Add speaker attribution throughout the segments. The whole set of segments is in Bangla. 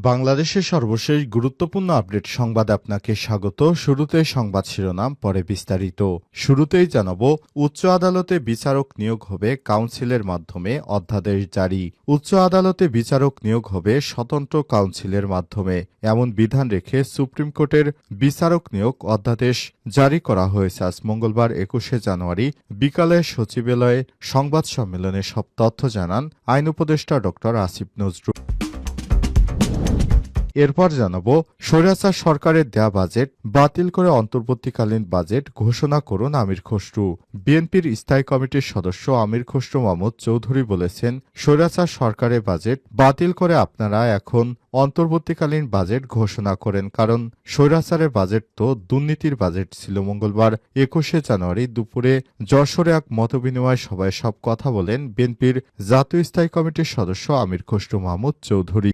Speaker 1: বাংলাদেশের সর্বশেষ গুরুত্বপূর্ণ আপডেট সংবাদ আপনাকে স্বাগত। শুরুতে সংবাদ শিরোনাম, পরে বিস্তারিত। শুরুতেই জানাবো, উচ্চ আদালতে বিচারক নিয়োগ হবে কাউন্সিলের মাধ্যমে, অধ্যাদেশ জারি। উচ্চ আদালতে বিচারক নিয়োগ হবে স্বতন্ত্র কাউন্সিলের মাধ্যমে, এমন বিধান রেখে সুপ্রিম কোর্টের বিচারক নিয়োগ অধ্যাদেশ জারি করা হয়েছে। আজ মঙ্গলবার ২১শে জানুয়ারি বিকালে সচিবালয়ে সংবাদ সম্মেলনে সব তথ্য জানান আইন উপদেষ্টা ড আসিফ নজরুল। এরপর জানাবো, স্বৈরাচার সরকারের দেয়া বাজেট বাতিল করে অন্তর্বর্তীকালীন বাজেট ঘোষণা করুন আমির খসরু। বিএনপির স্থায়ী কমিটির সদস্য আমির খসরু মাহমুদ চৌধুরী বলেছেন, স্বৈরাচার সরকারের বাজেট বাতিল করে আপনারা এখন অন্তর্বর্তীকালীন বাজেট ঘোষণা করেন, কারণ স্বৈরাচারের বাজেট তো দুর্নীতির বাজেট ছিল। মঙ্গলবার ২১শে জানুয়ারি দুপুরে যশোরে এক মতবিনিময় সভায় সব কথা বলেন বিএনপির জাতীয় স্থায়ী কমিটির সদস্য আমির খসরু মাহমুদ চৌধুরী।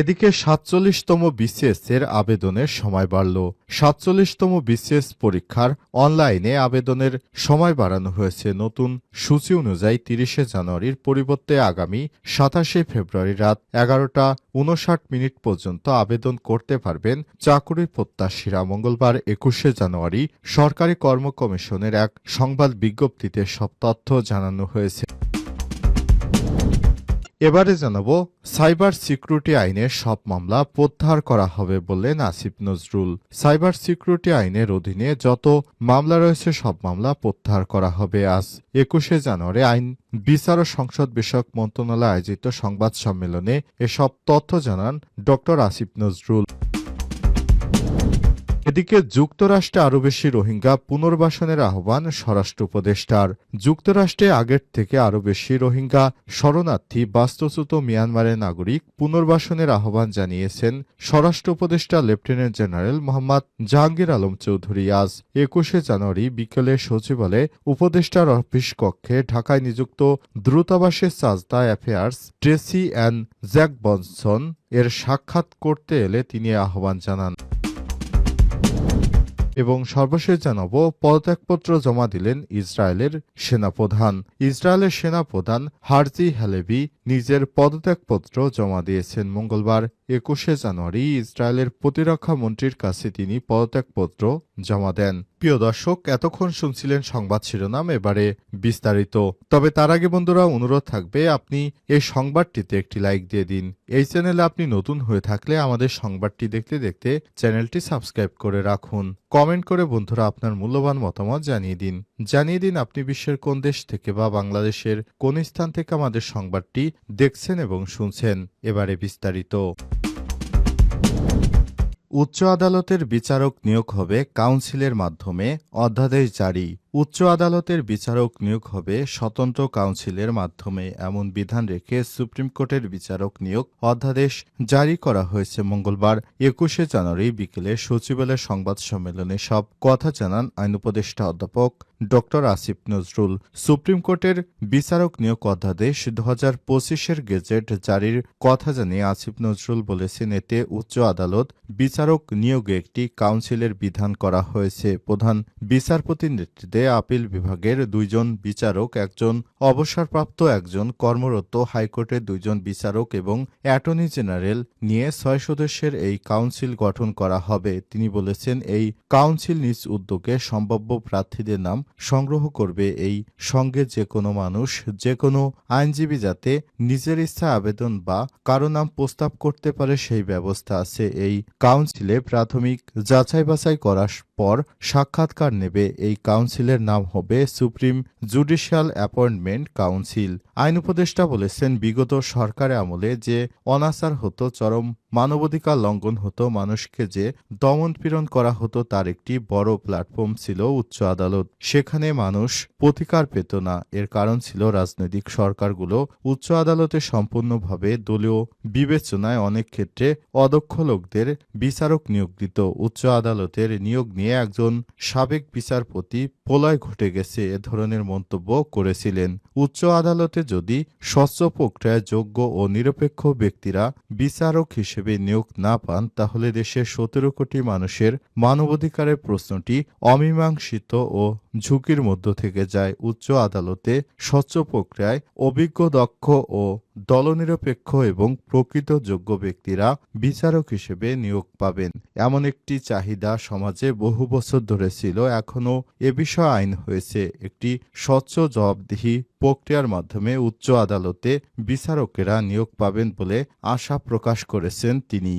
Speaker 1: এদিকে ৪৭তম বিসিএস এর আবেদনের সময় বাড়ল। ৪৭তম বিসিএস পরীক্ষার অনলাইনে আবেদনের সময় বাড়ানো হয়েছে। নতুন সূচি অনুযায়ী ৩০শে জানুয়ারির পরিবর্তে আগামী ২৭শে ফেব্রুয়ারি রাত ১১টা ৫৯ পর্যন্ত আবেদন করতে পারবেন চাকুরি প্রত্যাশীরা। মঙ্গলবার ২১শে জানুয়ারি সরকারি কর্ম কমিশনের এক সংবাদ বিজ্ঞপ্তিতে সব তথ্য জানানো হয়েছে। এবারে জানাবো, সাইবার সিকিউরিটি আইনের সব মামলা প্রত্যাহার করা হবে বললেন আসিফ নজরুল। সাইবার সিকিউরিটি আইনের অধীনে যত মামলা রয়েছে সব মামলা প্রত্যাহার করা হবে। আজ ২১শে জানুয়ারি আইন, বিচার ও সংসদ বিষয়ক মন্ত্রণালয়ে আয়োজিত সংবাদ সম্মেলনে এসব তথ্য জানান ড আসিফ নজরুল। এদিকে যুক্তরাষ্ট্রে আরও বেশি রোহিঙ্গা পুনর্বাসনের আহ্বান স্বরাষ্ট্র উপদেষ্টার। যুক্তরাষ্ট্রে আগের থেকে আরও বেশি রোহিঙ্গা শরণার্থী বাস্তুচ্যুত মিয়ানমারের নাগরিক পুনর্বাসনের আহ্বান জানিয়েছেন স্বরাষ্ট্র উপদেষ্টা লেফটেন্যান্ট জেনারেল মোহাম্মদ জাহাঙ্গীর আলম চৌধুরী। আজ ২১শে জানুয়ারি বিকেলে সচিবালয়ে উপদেষ্টার অফিস কক্ষে ঢাকায় নিযুক্ত দূতাবাসের চাজদা অ্যাফেয়ার্স ট্রেসি অ্যান্ড জ্যাক বনসন এর সাক্ষাৎ করতে এলে তিনি আহ্বান জানান। এবং সর্বশেষ জানাবো, পদত্যাগপত্র জমা দিলেন ইসরায়েলের সেনাপ্রধান। ইসরায়েলের সেনাপ্রধান হার্জি হ্যালেভি নিজের পদত্যাগপত্র জমা দিয়েছেন। মঙ্গলবার ২১শে জানুয়ারি ইসরায়েলের প্রতিরক্ষা মন্ত্রীর কাছে তিনি পদত্যাগপত্র জমা দেন। প্রিয় দর্শক, এতক্ষণ শুনছিলেন সংবাদ শিরোনাম, এবারে বিস্তারিত। তবে তার আগে বন্ধুরা, অনুরোধ থাকবে আপনি এই সংবাদটিতে একটি লাইক দিয়ে দিন। এই চ্যানেলে আপনি নতুন হয়ে থাকলে আমাদের সংবাদটি দেখতে দেখতে চ্যানেলটি সাবস্ক্রাইব করে রাখুন। কমেন্ট করে বন্ধুরা আপনার মূল্যবান মতামত জানিয়ে দিন আপনি বিশ্বের কোন দেশ থেকে বা বাংলাদেশের কোন স্থান থেকে আমাদের সংবাদটি দেখছেন এবং শুনছেন। এবারে বিস্তারিত। উচ্চ আদালতের বিচারক নিয়োগ হবে কাউন্সিলের মাধ্যমে, অধ্যাদেশ জারি। উচ্চ আদালতের বিচারক নিয়োগ হবে স্বতন্ত্র কাউন্সিলের মাধ্যমে, এমন বিধান রেখে সুপ্রিম কোর্টের বিচারক নিয়োগ অধ্যাদেশ জারি করা হয়েছে। মঙ্গলবার ২১শে জানুয়ারি বিকেলে সচিবালয়ের সংবাদ সম্মেলনে সব কথা জানান আইন উপদেষ্টা অধ্যাপক ড আসিফ নজরুল। সুপ্রিম কোর্টের বিচারক নিয়োগ অধ্যাদেশ ২০২৫-এর গেজেট জারির কথা জানিয়ে আসিফ নজরুল বলেছেন, এতে উচ্চ আদালত বিচারক নিয়োগে একটি কাউন্সিলের বিধান করা হয়েছে। প্রধান বিচারপতির নেতৃত্বে আপিল বিভাগের ২ জন বিচারক, একজন অবসরপ্রাপ্ত, একজন কর্মরত, হাইকোর্টের ২ জন বিচারক এবং অ্যাটর্নি জেনারেল নিয়ে ৬ সদস্যের এই কাউন্সিল গঠন করা হবে। তিনি বলেছেন, এই কাউন্সিল নিজ উদ্যোগে সম্ভাব্য প্রার্থীদের নাম সংগ্রহ করবে। এই সঙ্গে যে কোনো মানুষ, যে কোনো আইনজীবী যাতে নিজের ইচ্ছা আবেদন বা কারো নাম প্রস্তাব করতে পারে সেই ব্যবস্থা আছে। এই কাউন্সিলে প্রাথমিক যাচাই বাছাই করার পর সাক্ষাৎকার নেবে। এই কাউন্সিলের নাম হবে সুপ্রিম জুডিশিয়াল অ্যাপয়েন্টমেন্ট কাউন্সিল। আইন উপদেষ্টা বলেছেন, বিগত সরকারের আমলে যে অনাচার হতো, চরম মানবাধিকার লঙ্ঘন হতো, মানুষকে যে দমন পীড়ন করা হতো, তার একটি বড় প্ল্যাটফর্ম ছিল উচ্চ আদালত। সেখানে মানুষ প্রতিকার পেত না। এর কারণ ছিল রাজনৈতিক সরকারগুলো উচ্চ আদালতে সম্পূর্ণভাবে দলীয় বিবেচনায় অনেক ক্ষেত্রে অদক্ষ লোকদের বিচারক নিয়োগ দিত। উচ্চ আদালতের নিয়োগ নিয়ে একজন সাবেক বিচারপতি প্রলয় ঘটে গেছে এ ধরনের মন্তব্য করেছিলেন। উচ্চ আদালতে যদি স্বচ্ছ প্রক্রিয়ায় যোগ্য ও নিরপেক্ষ ব্যক্তিরা বিচারক হিসেবে নিয়োগ না পান, তাহলে দেশের ১৭ কোটি মানুষের মানবাধিকারের প্রশ্নটি অমীমাংসিত ও ঝুঁকির মধ্য থেকে যায়। উচ্চ আদালতে স্বচ্ছ প্রক্রিয়ায় অভিজ্ঞ, দক্ষ ও দলনিরপেক্ষ এবং প্রকৃত যোগ্য ব্যক্তিরা বিচারক হিসেবে নিয়োগ পাবেন। এমন একটি চাহিদা সমাজে বহু বছর ধরে ছিল। এখনও এ বিষয়ে আইন হয়েছে। একটি স্বচ্ছ জবাবদিহি প্রক্রিয়ার মাধ্যমে উচ্চ আদালতে বিচারকেরা নিয়োগ পাবেন বলে আশা প্রকাশ করেছেন তিনি।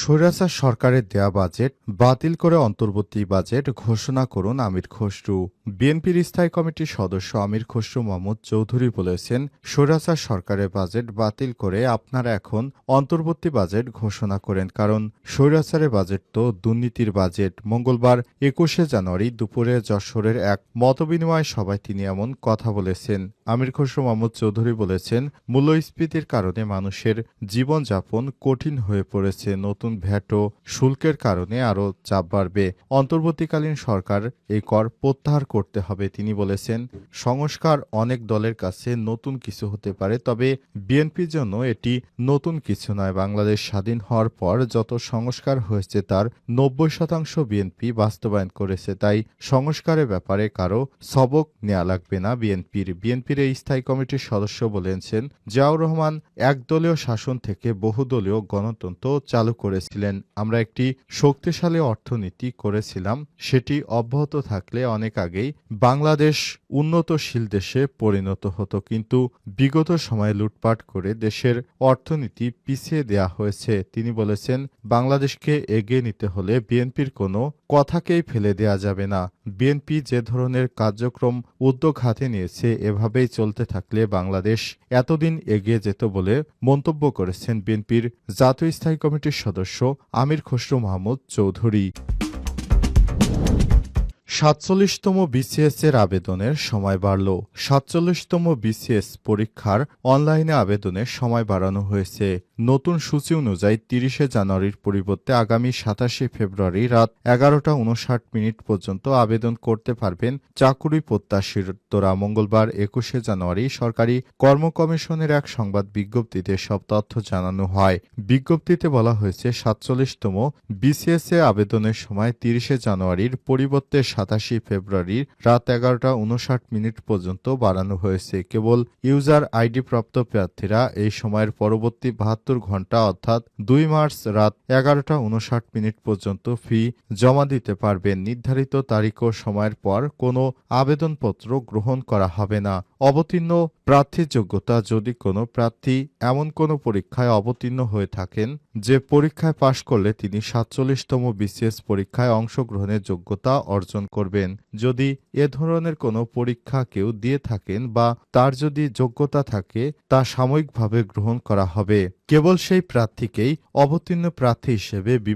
Speaker 1: স্বৈরাচার সরকারের দেয়া বাজেট বাতিল করে অন্তর্বর্তী বাজেট ঘোষণা করুন আমির খসরু। বিএনপির স্থায়ী কমিটির সদস্য আমির খসরু মাহমুদ চৌধুরী বলেছেন, স্বৈরাচার সরকারের বাজেট বাতিল করে আপনারা এখন অন্তর্বর্তী বাজেট ঘোষণা করেন, কারণ স্বৈরাচারের বাজেট তো দুর্নীতির বাজেট। মঙ্গলবার ২১শে জানুয়ারি দুপুরে যশোরের এক মতবিনিময় সভায় তিনি এমন কথা বলেছেন। আমির খসরু মাহমুদ চৌধুরী বলেছেন, মূল্যস্ফীতির কারণে মানুষের জীবনযাপন কঠিন হয়ে পড়েছে। নতুন ভ্যাট ও শুল্কের কারণে আরও চাপ বাড়বে। অন্তর্বর্তীকালীন সরকার এই কর প্রত্যাহার করতে হবে। তিনি বলেছেন, সংস্কার অনেক দলের কাছে নতুন কিছু হতে পারে, তবে বিএনপির জন্য এটি নতুন কিছু নয়। বাংলাদেশ স্বাধীন হওয়ার পর যত সংস্কার হয়েছে তার ৯০% বিএনপি বাস্তবায়ন করেছে। তাই সংস্কারের ব্যাপারে কারো সবক নেওয়া লাগবে না বিএনপির এই স্থায়ী কমিটির সদস্য বলেছেন, জিয়াউর রহমান একদলীয় শাসন থেকে বহুদলীয় গণতন্ত্র চালু করেছিলেন। আমরা একটি শক্তিশালী অর্থনীতি করেছিলাম। সেটি অব্যাহত থাকলে অনেক আগেই বাংলাদেশ উন্নতশীল দেশে পরিণত হতো, কিন্তু বিগত সময়ে লুটপাট করে দেশের অর্থনীতি পিছিয়ে দেয়া হয়েছে। তিনি বলেছেন, বাংলাদেশকে এগিয়ে নিতে হলে বিএনপির কোনো কথাকেই ফেলে দেয়া যাবে না। বিএনপি যে ধরনের কার্যক্রম উদ্যোগ হাতে নিয়েছে এভাবেই চলতে থাকলে বাংলাদেশ এতদিন এগিয়ে যেত বলে মন্তব্য করেছেন বিএনপির জাতীয় স্থায়ী কমিটির সদস্য আমির খসরু মাহমুদ চৌধুরী। ৪৭তম বিসিএস এর আবেদনের সময় বাড়ল। ৪৭তম বিসিএস পরীক্ষার অনলাইনে আবেদনের সময় বাড়ানো হয়েছে। নতুন সূচি অনুযায়ী ৩০শে জানুয়ারির পরিবর্তে আগামী ২৭শে ফেব্রুয়ারি রাত ১১টা ৫৯ পর্যন্ত আবেদন করতে পারবেন চাকুরি প্রত্যাশীরা। মঙ্গলবার ২১শে জানুয়ারি সরকারি কর্ম কমিশনের এক সংবাদ বিজ্ঞপ্তিতে সব তথ্য জানানো হয়। বিজ্ঞপ্তিতে বলা হয়েছে, ৪৭তম বিসিএস এ আবেদনের সময় ৩০শে জানুয়ারির পরিবর্তে ২৭শে ফেব্রুয়ারি রাত ১১টা ৫৯ পর্যন্ত বাড়ানো হয়েছে। কেবল ইউজার আইডি প্রাপ্ত প্রার্থীরা এই সময়ের পরবর্তী ৭২ ঘণ্টা অর্থাৎ ২ মার্চ রাত ১১টা ৫৯ পর্যন্ত ফি জমা দিতে পারবেন। নির্ধারিত তারিখ ও সময়ের পর কোনো আবেদনপত্র গ্রহণ করা হবে না। অবতীর্ণ প্রার্থীর যোগ্যতা: যদি কোনো প্রার্থী এমন কোনো পরীক্ষায় অবতীর্ণ হয়ে থাকেন যে পরীক্ষায় পাশ করলে তিনি ৪৭তম বিসিএস পরীক্ষায় অংশগ্রহণের যোগ্যতা অর্জন করবেন। যদি এ ধরনের কোনো পরীক্ষা কেউ দিয়ে থাকেন বা তার যদি যোগ্যতা থাকে তা সাময়িকভাবে গ্রহণ করা হবে। কেবল সেই প্রার্থীকেই অবতীর্ণ প্রার্থী হিসেবে বিবেচনা